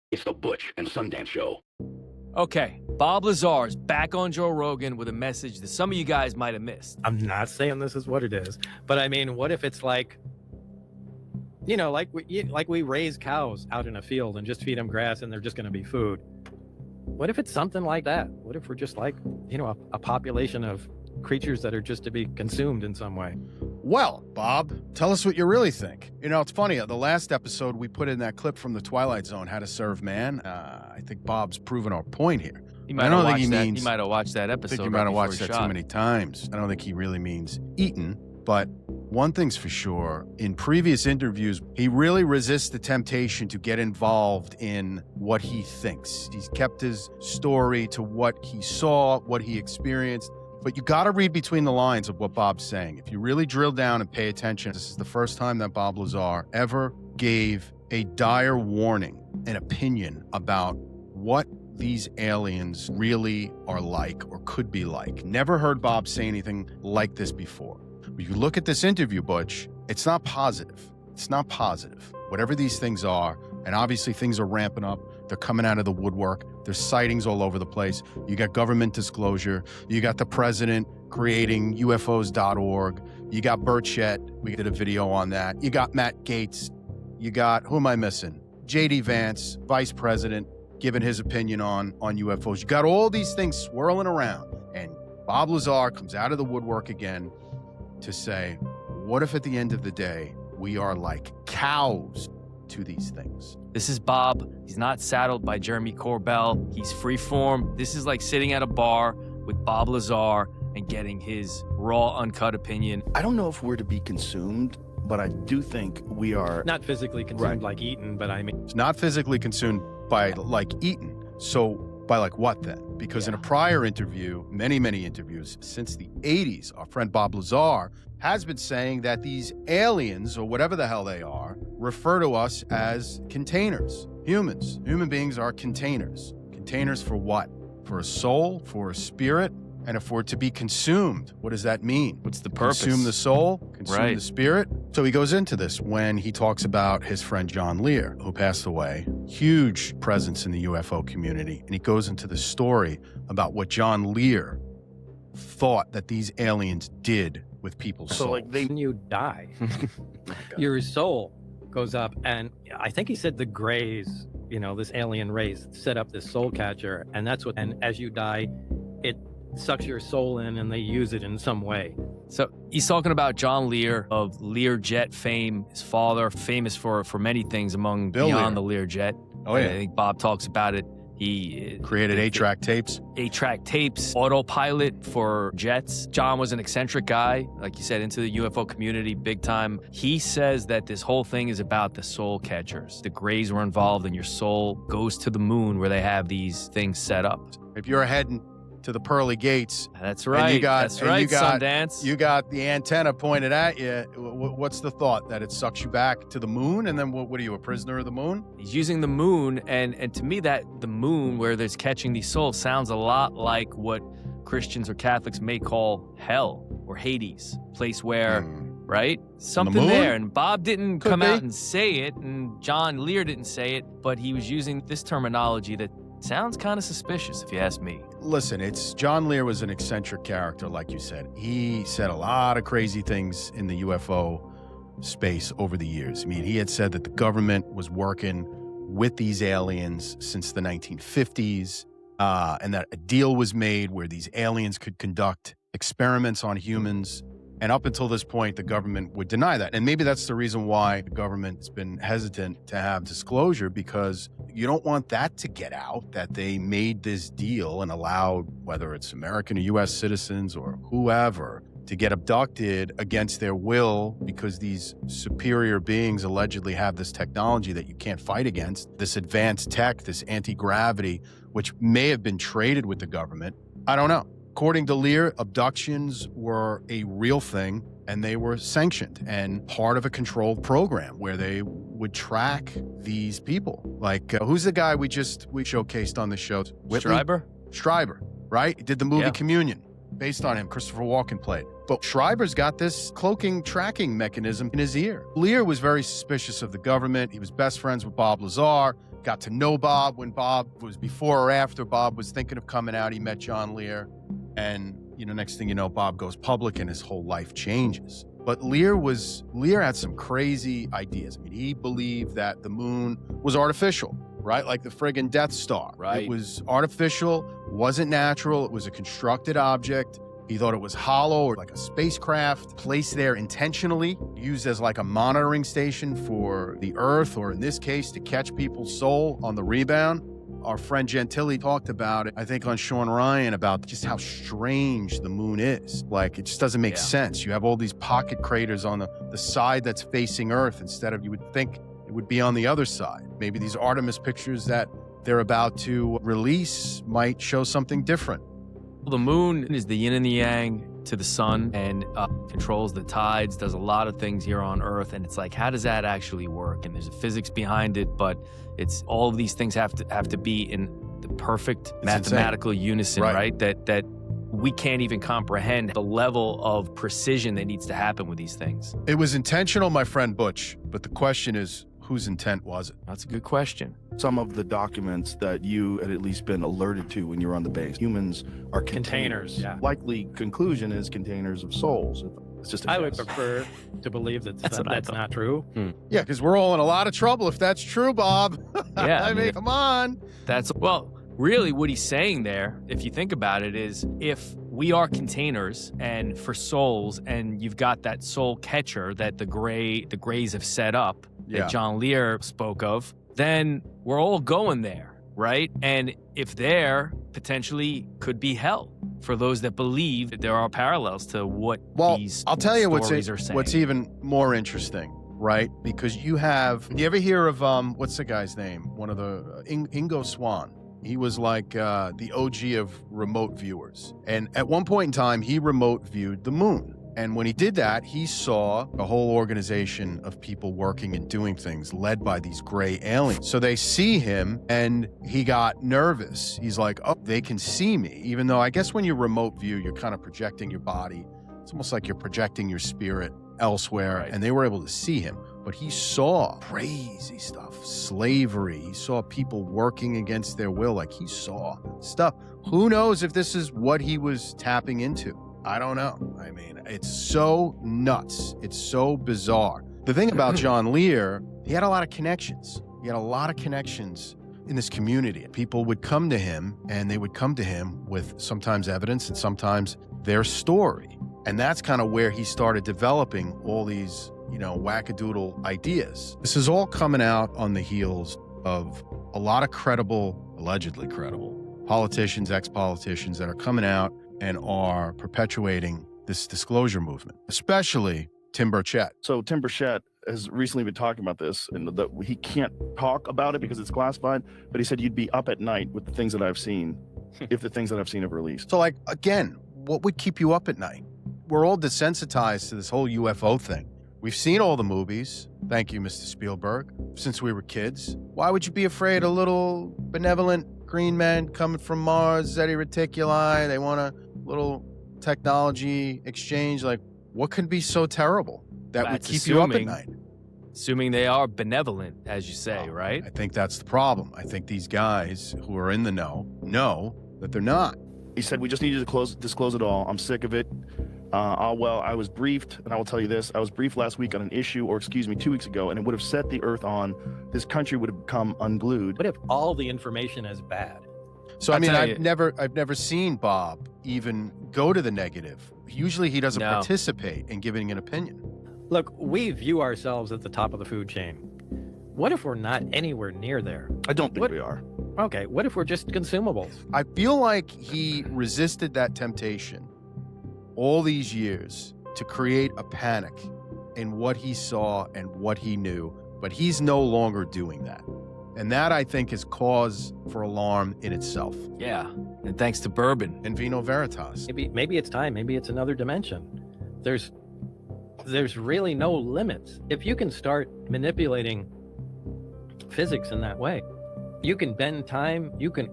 It's the Butch and Sundance Show. Okay, Bob Lazar is back on Joe Rogan with a message that some of you guys might have missed. I'm not saying this is what it is, but I mean, what if it's like, you know, like we raise cows out in a field and just feed them grass and they're just going to be food? What if it's something like that? What if we're just like, you know, a population of creatures that are just to be consumed in some way? Well, Bob, tell us what you really think. You know, it's funny. The last episode we put in that clip from the Twilight Zone, How to Serve Man. I think Bob's proven our point here. He might have watched that episode. I think he might have watched that too many times. I don't think he really means eaten. But one thing's for sure, in previous interviews, he really resists the temptation to get involved in what he thinks. He's kept his story to what he saw, what he experienced. But you got to read between the lines of what Bob's saying. If you really drill down and pay attention, this is the first time that Bob Lazar ever gave a dire warning, an opinion about what these aliens really are like or could be like. Never heard Bob say anything like this before. When you look at this interview, Butch, it's not positive. It's not positive. Whatever these things are, and obviously things are ramping up. They're coming out of the woodwork. There's sightings all over the place. You got government disclosure. You got the president creating UFOs.org. You got Burchett. We did a video on that. You got Matt Gaetz. You got, who am I missing? J.D. Vance, vice president, giving his opinion on UFOs. You got all these things swirling around. And Bob Lazar comes out of the woodwork again to say, what if at the end of the day, we are like cows to these things? This is Bob. He's not saddled by Jeremy Corbell. He's freeform. This is like sitting at a bar with Bob Lazar and getting his raw, uncut opinion. I don't know if we're to be consumed, but I do think we are. Not physically consumed like eaten, but I mean. It's not physically consumed by like eaten. So by like what then? Because in a prior interview, many interviews since the 80s, our friend Bob Lazar has been saying that these aliens, or whatever the hell they are, refer to us as containers. Humans. Human beings are containers. Containers for what? For a soul? For a spirit? And if we're to be consumed, what does that mean? What's the purpose? Consume the soul? Consume Right. the spirit? So he goes into this when he talks about his friend John Lear, who passed away. Huge presence in the UFO community. And he goes into the story about what John Lear thought that these aliens did with people's souls. So like they. When you die, your soul goes up, and I think he said the Greys, you know, this alien race set up this soul catcher, and that's what, and as you die, it sucks your soul in and they use it in some way. So he's talking about John Lear of Lear jet fame. His father, famous for many things among Bill beyond Lear. the Lear jet. Oh, yeah. I think Bob talks about it. He Created 8-track tapes. 8-track tapes, autopilot for jets. John was an eccentric guy, like you said, into the UFO community big time. He says that this whole thing is about the soul catchers. The Greys were involved, and your soul goes to the moon where they have these things set up. If you're heading to the pearly gates, That's right. Sundance. you got the antenna pointed at you. What's the thought? That it sucks you back to the moon? And then what are you, a prisoner of the moon? He's using the moon, and to me, that the moon where there's catching these souls sounds a lot like what Christians or Catholics may call hell or Hades, place where, right? Something moon? there. And Bob didn't Could come be. out and say it, and John Lear didn't say it, but he was using this terminology that sounds kind of suspicious, if you ask me. Listen, John Lear was an eccentric character, like you said. He said a lot of crazy things in the UFO space over the years. I mean, he had said that the government was working with these aliens since the 1950s, and that a deal was made where these aliens could conduct experiments on humans. And up until this point, the government would deny that. And maybe that's the reason why the government's been hesitant to have disclosure, because you don't want that to get out, that they made this deal and allowed, whether it's American or U.S. citizens or whoever, to get abducted against their will because these superior beings allegedly have this technology that you can't fight against, this advanced tech, this anti-gravity, which may have been traded with the government. I don't know. According to Lear, abductions were a real thing, and they were sanctioned and part of a controlled program where they would track these people. Like, who's the guy we showcased on the show? Whitley? Schreiber, right? He did the movie Communion, based on him. Christopher Walken played. But Schreiber's got this cloaking tracking mechanism in his ear. Lear was very suspicious of the government. He was best friends with Bob Lazar. got to know Bob when Bob was before or after Bob was thinking of coming out. He met John Lear, and next thing you know, Bob goes public and his whole life changes. But Lear had some crazy ideas. I mean, he believed that the moon was artificial, right? Like the friggin' Death Star. Right. It was artificial, wasn't natural. It was a constructed object. He thought it was hollow or like a spacecraft placed there intentionally, used as like a monitoring station for the Earth, or in this case, to catch people's soul on the rebound. Our friend Gentili talked about it, I think, on Sean Ryan, about just how strange the moon is. Like, it just doesn't make sense. You have all these pocket craters on the side that's facing Earth instead of, you would think it would be on the other side. Maybe these Artemis pictures that they're about to release might show something different. The moon is the yin and the yang to the sun, and controls the tides, does a lot of things here on Earth. And it's like, how does that actually work? And there's a physics behind it, but it's all of these things have to be in the perfect mathematical unison, right? That we can't even comprehend the level of precision that needs to happen with these things. It was intentional, my friend Butch, but the question is, whose intent was it? That's a good question. Some of the documents that you had at least been alerted to when you're on the base. Humans are containers. Yeah. Likely conclusion is containers of souls. It's just a I would guess. prefer to believe that's not true. Yeah, because we're all in a lot of trouble if that's true, Bob. Yeah, I mean, come on. Well, really what he's saying there, if you think about it, is if we are containers and for souls, and you've got that soul catcher that the Greys have set up, that John Lear spoke of, then we're all going there, right? And if there potentially could be hell for those that believe that there are parallels to what these I'll tell you stories are saying. what's even more interesting, right? Because you ever hear of what's the guy's name? One of the Ingo Swann. He was like the OG of remote viewers, and at one point in time, he remote viewed the moon. And when he did that, he saw a whole organization of people working and doing things led by these gray aliens. So they see him and he got nervous. He's like, oh, they can see me. Even though I guess when you remote view, you're kind of projecting your body. It's almost like you're projecting your spirit elsewhere. Right. And they were able to see him. But he saw crazy stuff, slavery. He saw people working against their will. Like, he saw stuff. Who knows if this is what he was tapping into? I don't know. I mean, it's so nuts. It's so bizarre. The thing about John Lear, he had a lot of connections. He had a lot of connections in this community. People would come to him, and they would come to him with sometimes evidence and sometimes their story. And that's kind of where he started developing all these, wackadoodle ideas. This is all coming out on the heels of a lot of allegedly credible politicians, ex-politicians that are coming out and are perpetuating this disclosure movement, especially Tim Burchett. So Tim Burchett has recently been talking about this, and he can't talk about it because it's classified, but he said you'd be up at night with the things that I've seen, if the things that I've seen have released. So, again, what would keep you up at night? We're all desensitized to this whole UFO thing. We've seen all the movies, thank you, Mr. Spielberg, since we were kids. Why would you be afraid of little benevolent green men coming from Mars, Zeti Reticuli? They want a little technology exchange. Like, what could be so terrible that would keep you up at night? Assuming they are benevolent, as you say, right? I think that's the problem. I think these guys who are in the know that they're not. He said, we just need you to disclose it all. I'm sick of it. I was briefed, and I will tell you this. I was briefed last week on an issue, 2 weeks ago, and it would have set the Earth on. This country would have become unglued. What if all the information is bad? So, I've never seen Bob even go to the negative. Usually he doesn't participate in giving an opinion. Look, we view ourselves at the top of the food chain. What if we're not anywhere near there? I don't think we are. Okay, what if we're just consumables? I feel like he resisted that temptation all these years to create a panic in what he saw and what he knew, but he's no longer doing that. And that, I think, is cause for alarm in itself. Yeah, and thanks to bourbon. And Vino Veritas. Maybe it's time. Maybe it's another dimension. There's really no limits. If you can start manipulating physics in that way, you can bend time, you can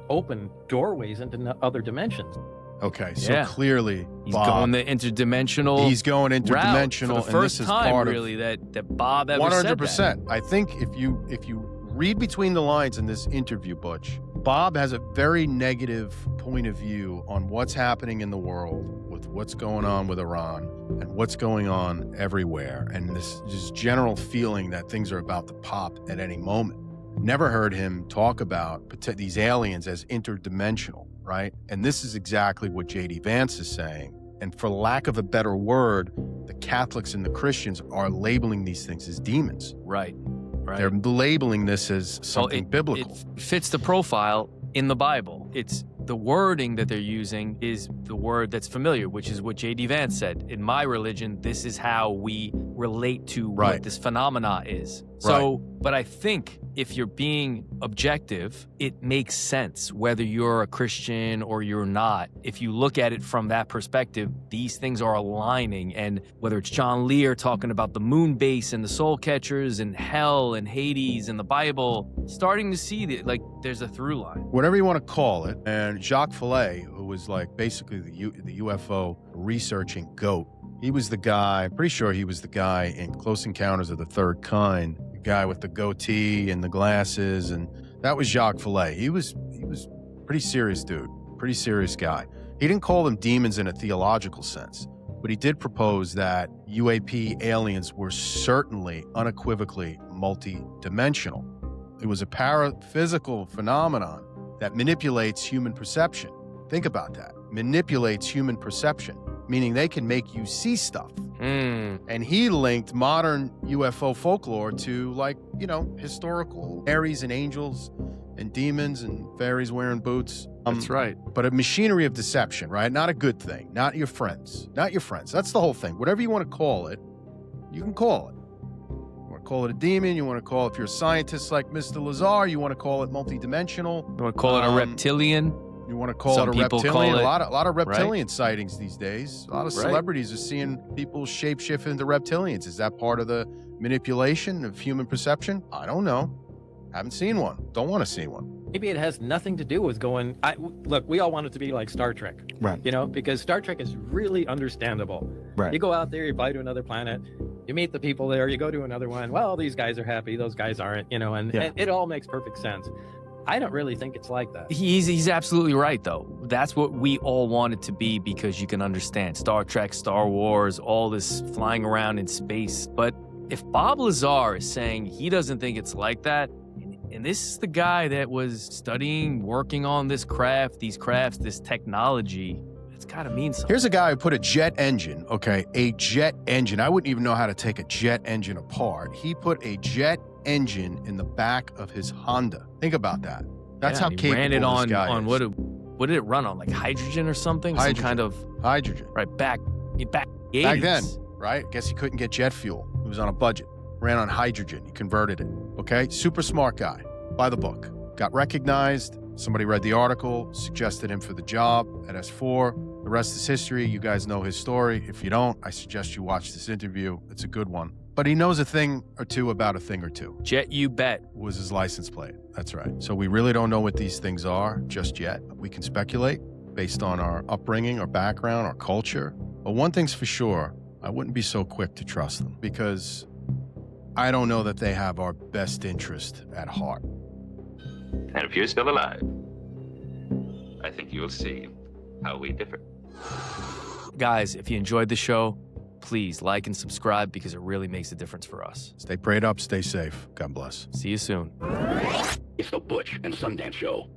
open doorways into other dimensions. Okay, so clearly he's Bob, going the interdimensional. He's going interdimensional, route for the first and this is time, part really, of that Bob ever 100%. said that. I think if you read between the lines in this interview, Butch. Bob has a very negative point of view on what's happening in the world with what's going on with Iran and what's going on everywhere. And this just general feeling that things are about to pop at any moment. Never heard him talk about these aliens as interdimensional, right? And this is exactly what J.D. Vance is saying. And for lack of a better word, the Catholics and the Christians are labeling these things as demons. Right. They're labeling this as something biblical. It fits the profile in the Bible. It's the wording that they're using is the word that's familiar, which is what J.D. Vance said. In my religion, this is how we relate to what this phenomena is. So, but I think if you're being objective, it makes sense whether you're a Christian or you're not. If you look at it from that perspective, these things are aligning. And whether it's John Lear talking about the moon base and the soul catchers and hell and Hades and the Bible, starting to see that like there's a through line. Whatever you want to call it. And Jacques Vallée, who was like basically the UFO researching GOAT, he was the guy, pretty sure he was the guy in Close Encounters of the Third Kind, the guy with the goatee and the glasses, and that was Jacques Vallée. He was pretty serious dude, pretty serious guy. He didn't call them demons in a theological sense, but he did propose that UAP aliens were certainly, unequivocally multi-dimensional. It was a paraphysical phenomenon that manipulates human perception. Think about that. Manipulates human perception, meaning they can make you see stuff. And he linked modern UFO folklore to, like, you know, historical fairies and angels and demons and fairies wearing boots. That's right. But a machinery of deception, right? Not a good thing. Not your friends. Not your friends. That's the whole thing. Whatever you want to call it, you can call it. You want to call it a demon. You want to call it, if you're a scientist like Mr. Lazar, you want to call it multidimensional. You want to call it a reptilian? You want to call Some it a people reptilian? call it, a lot of reptilian sightings these days. A lot of celebrities are seeing people shapeshift into reptilians. Is that part of the manipulation of human perception? I don't know. Haven't seen one. Don't want to see one. Maybe it has nothing to do with going. Look, we all want it to be like Star Trek, Right. You know, because Star Trek is really understandable. Right. You go out there, you fly to another planet, you meet the people there, you go to another one. Well, these guys are happy, those guys aren't, you know, and it all makes perfect sense. I don't really think it's like that. He's absolutely right, though. That's what we all want it to be because you can understand Star Trek, Star Wars, all this flying around in space. But if Bob Lazar is saying he doesn't think it's like that, and this is the guy that was studying, working on this craft, these crafts, this technology, it's got to mean something. Here's a guy who put a jet engine, okay, a jet engine. I wouldn't even know how to take a jet engine apart. He put a jet engine in the back of his Honda. Think about that. That's how capable ran it this on, guy is. what did it run on? Like hydrogen or something? Hydrogen. Some kind of Hydrogen. right back 80s. Back then, right? Guess he couldn't get jet fuel. He was on a budget. Ran on hydrogen. He converted it. Okay? Super smart guy. By the book. Got recognized. Somebody read the article, suggested him for the job at S4. The rest is history. You guys know his story. If you don't, I suggest you watch this interview. It's a good one. But he knows a thing or two about a thing or two. Jet You Bet. Was his license plate. That's right. So we really don't know what these things are just yet. We can speculate based on our upbringing, our background, our culture. But one thing's for sure, I wouldn't be so quick to trust them because I don't know that they have our best interest at heart. And if you're still alive, I think you'll see how we differ. Guys, if you enjoyed the show, please like and subscribe because it really makes a difference for us. Stay prayed up, stay safe. God bless. See you soon. It's the Butch and Sundance Show.